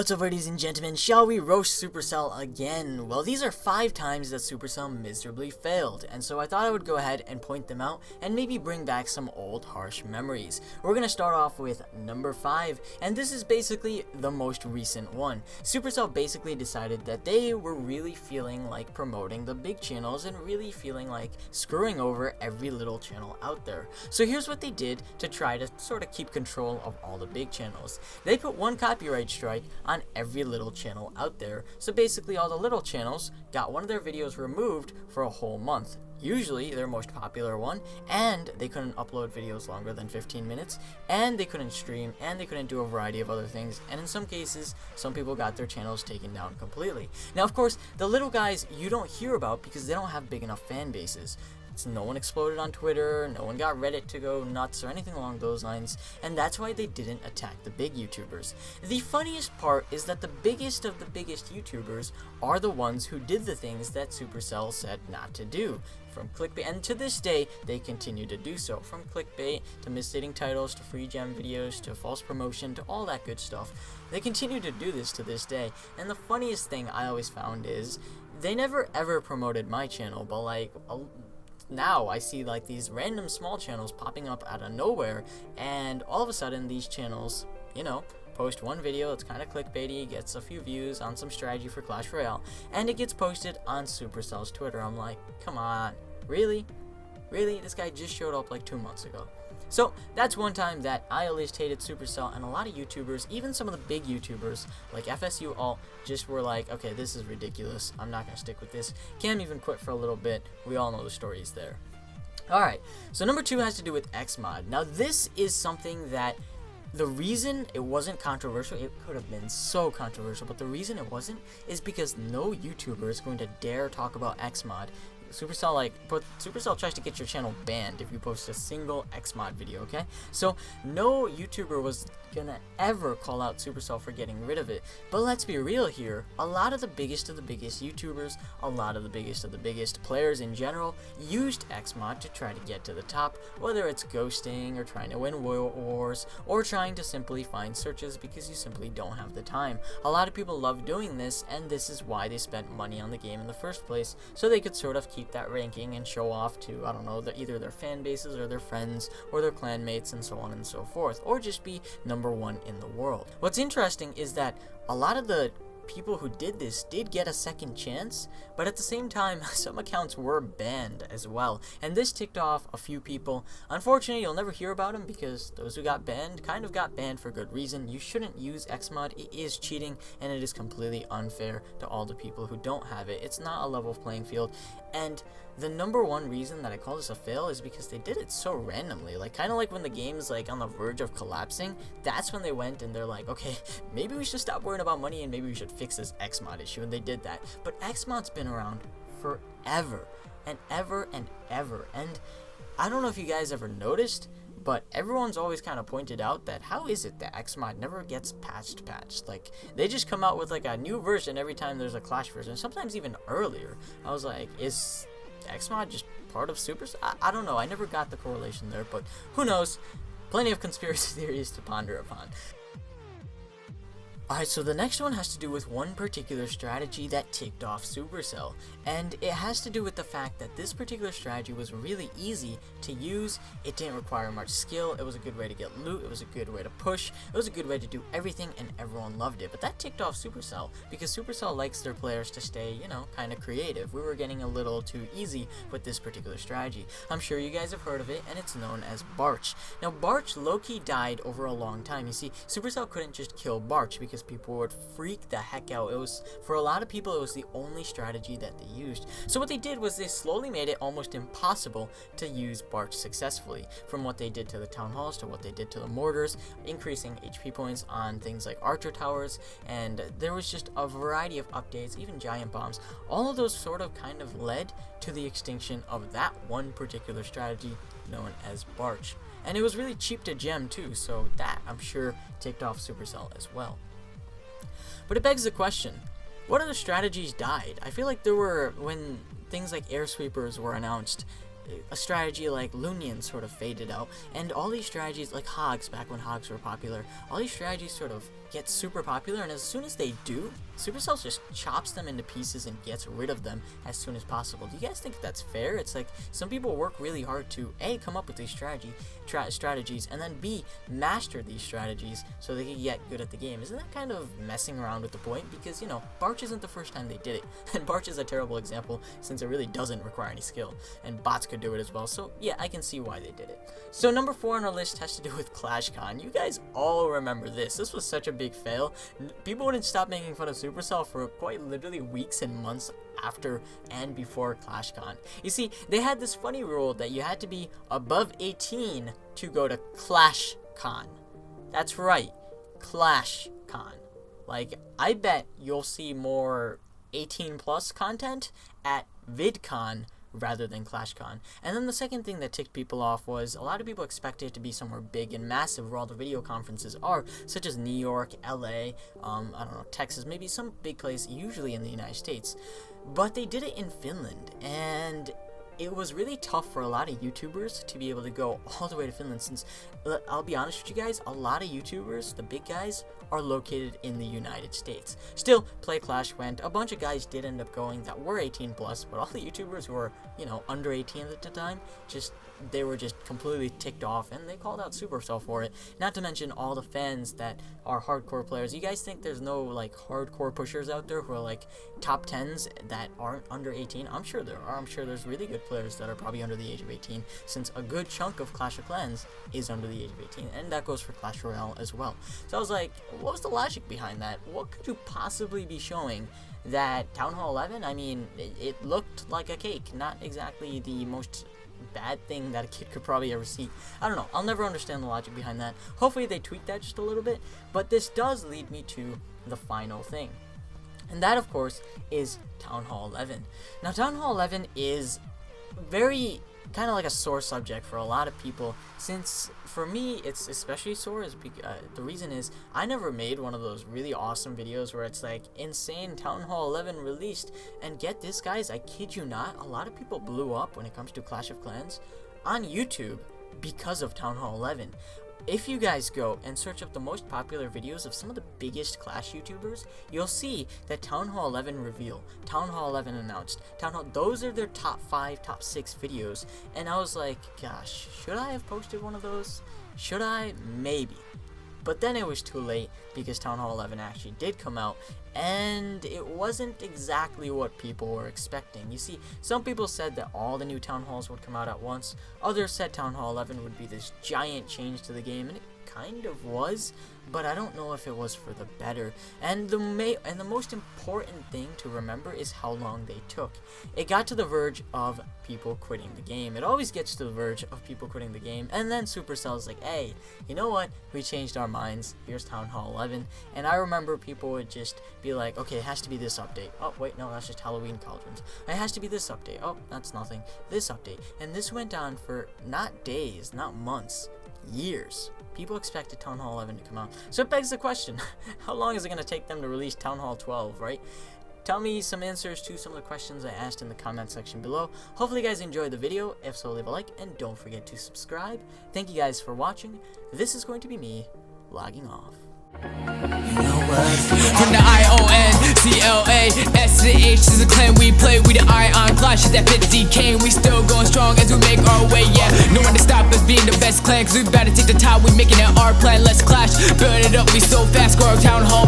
What's up, ladies and gentlemen? Shall we roast Supercell again? Well, these are 5 times that Supercell miserably failed, and so I thought I would go ahead and point them out and maybe bring back some old harsh memories. We're gonna start off with number 5, and this is basically the most recent one. Supercell basically decided that they were really feeling like promoting the big channels and really feeling like screwing over every little channel out there. So here's what they did to try to sort of keep control of all the big channels. They put one copyright strike on every little channel out there, so basically all the little channels got one of their videos removed for a whole month, usually their most popular one, and they couldn't upload videos longer than 15 minutes, and they couldn't stream, and they couldn't do a variety of other things, and in some cases, some people got their channels taken down completely. Now, of course, the little guys you don't hear about because they don't have big enough fan bases. No one exploded on Twitter, no one got Reddit to go nuts or anything along those lines, and that's why they didn't attack the big YouTubers. The funniest part is that the biggest of the biggest YouTubers are the ones who did the things that Supercell said not to do. From clickbait, and to this day, they continue to do so. From clickbait, to misstating titles, to free gem videos, to false promotion, to all that good stuff. They continue to do this to this day, and the funniest thing I always found is, they never ever promoted my channel, but like, now I see like these random small channels popping up out of nowhere, and all of a sudden these channels, you know, post one video that's kind of clickbaity, gets a few views on some strategy for Clash Royale, and it gets posted on Supercell's Twitter. I'm like, come on, really? Really? This guy just showed up like 2 months ago. So that's one time that I at least hated Supercell, and a lot of YouTubers, even some of the big YouTubers like FSU all, just were like, okay, this is ridiculous, I'm not gonna stick with this. K.I.N.G.I.O.N even quit for a little bit. We all know the stories there. Alright, so number 2 has to do with Xmod. Now this is something that the reason it wasn't controversial, it could have been so controversial, but the reason it wasn't is because no YouTuber is going to dare talk about Xmod. Supercell tries to get your channel banned if you post a single Xmod video, okay? So no YouTuber was gonna ever call out Supercell for getting rid of it. But let's be real here, a lot of the biggest YouTubers, a lot of the biggest players in general used Xmod to try to get to the top, whether it's ghosting or trying to win Royal Wars or trying to simply find searches because you simply don't have the time. A lot of people love doing this, and this is why they spent money on the game in the first place, so they could sort of keep that ranking and show off to, I don't know, either their fan bases or their friends or their clanmates and so on and so forth, or just be number 1 in the world. What's interesting is that a lot of the people who did this did get a second chance, but at the same time some accounts were banned as well, and this ticked off a few people. Unfortunately, you'll never hear about them because those who got banned kind of got banned for good reason. You shouldn't use Xmod. It is cheating, and it is completely unfair to all the people who don't have it. It's not a level playing field, and the number 1 reason that I call this a fail is because they did it so randomly, like kind of like when the game's like on the verge of collapsing. That's when they went and they're like, okay, maybe we should stop worrying about money and maybe we should fix this Xmod issue, and they did that. But Xmod's been around forever and ever and ever, and I don't know if you guys ever noticed, but everyone's always kind of pointed out that how is it that Xmod never gets patched? Like, they just come out with like a new version every time there's a Clash version, sometimes even earlier. I was like, is Xmod just part of Supercell? I don't know, I never got the correlation there, but who knows? Plenty of conspiracy theories to ponder upon. Alright, so the next one has to do with one particular strategy that ticked off Supercell, and it has to do with the fact that this particular strategy was really easy to use. It didn't require much skill, it was a good way to get loot, it was a good way to push, it was a good way to do everything, and everyone loved it. But that ticked off Supercell, because Supercell likes their players to stay, you know, kind of creative. We were getting a little too easy with this particular strategy. I'm sure you guys have heard of it, and it's known as barch. Now, barch low-key died over a long time. You see, Supercell couldn't just kill barch because people would freak the heck out. It was, for a lot of people, it was the only strategy that they used. So what they did was they slowly made it almost impossible to use barch successfully, from what they did to the town halls to what they did to the mortars, increasing HP points on things like archer towers, and there was just a variety of updates, even giant bombs. All of those sort of kind of led to the extinction of that one particular strategy known as barch. And it was really cheap to gem too, so that, I'm sure, ticked off Supercell as well. But it begs the question, what other strategies died? I feel like there were, when things like air sweepers were announced, a strategy like Lunian sort of faded out, and all these strategies like Hogs, back when Hogs were popular, all these strategies sort of get super popular, and as soon as they do, Supercell just chops them into pieces and gets rid of them as soon as possible. Do you guys think that's fair? It's like some people work really hard to A, come up with these strategies, and then B, master these strategies so they can get good at the game. Isn't that kind of messing around with the point? Because, you know, Barch isn't the first time they did it, and Barch is a terrible example since it really doesn't require any skill, and bots could do it as well, so yeah, I can see why they did it. So number 4 on our list has to do with ClashCon. You guys all remember this. This was such a big fail. People wouldn't stop making fun of Supercell for quite literally weeks and months after and before ClashCon. You see, they had this funny rule that you had to be above 18 to go to ClashCon. That's right, ClashCon. Like, I bet you'll see more 18 plus content at VidCon rather than ClashCon. And then the second thing that ticked people off was a lot of people expected it to be somewhere big and massive where all the video conferences are, such as New York, LA, I don't know, Texas, maybe some big place, usually in the United States. But they did it in Finland, and it was really tough for a lot of YouTubers to be able to go all the way to Finland, since, I'll be honest with you guys, a lot of YouTubers, the big guys, are located in the United States. Still, Play Clash went, a bunch of guys did end up going that were 18 plus, but all the YouTubers who were, you know, under 18 at the time, they were just completely ticked off, and they called out Supercell for it. Not to mention all the fans that are hardcore players. You guys think there's no, like, hardcore pushers out there who are, like, top 10s that aren't under 18? I'm sure there are. I'm sure there's really good players that are probably under the age of 18, since a good chunk of Clash of Clans is under the age of 18, and that goes for Clash Royale as well. So I was like, what was the logic behind that? What could you possibly be showing that Town Hall 11, I mean, it looked like a cake, not exactly the most bad thing that a kid could probably ever see. I don't know, I'll never understand the logic behind that. Hopefully they tweak that just a little bit, but this does lead me to the final thing. And that, of course, is Town Hall 11. Now, Town Hall 11 is very kind of like a sore subject for a lot of people, since for me it's especially sore. The reason is I never made one of those really awesome videos where it's like insane Town Hall 11 released, and get this, guys, I kid you not, a lot of people blew up when it comes to Clash of Clans on YouTube because of Town Hall 11. If you guys go and search up the most popular videos of some of the biggest Clash YouTubers, you'll see that Town Hall 11 reveal, Town Hall 11 announced, those are their top 5, top 6 videos. And I was like, gosh, should I have posted one of those? Should I? Maybe. But then it was too late, because Town Hall 11 actually did come out, and it wasn't exactly what people were expecting. You see, some people said that all the new Town Halls would come out at once. Others said Town Hall 11 would be this giant change to the game, and it kind of was, but I don't know if it was for the better. And the most important thing to remember is how long they took. It got to the verge of people quitting the game. It always gets to the verge of people quitting the game, and then Supercell's like, hey, you know what? We changed our minds. Here's Town Hall 11. And I remember people would just be like, okay, it has to be this update. Oh, wait, no, that's just Halloween cauldrons. It has to be this update. Oh, that's nothing. This update. And this went on for not days, not months, years. People expected Town Hall 11 to come out. So it begs the question, how long is it going to take them to release Town Hall 12, right? Tell me some answers to some of the questions I asked in the comment section below. Hopefully you guys enjoyed the video. If so, leave a like, and don't forget to subscribe. Thank you guys for watching. This is going to be me logging off. From the I.O.N.C.L.A.S.H is a clan we play. We the I.O.N.C.L.A.S.H is that 50K, and we still going strong as we make our way. Yeah, no one to stop us being the best clan, cause we about to take the top. We making it our plan. Let's clash, build it up. We so fast, grow our Town Hall.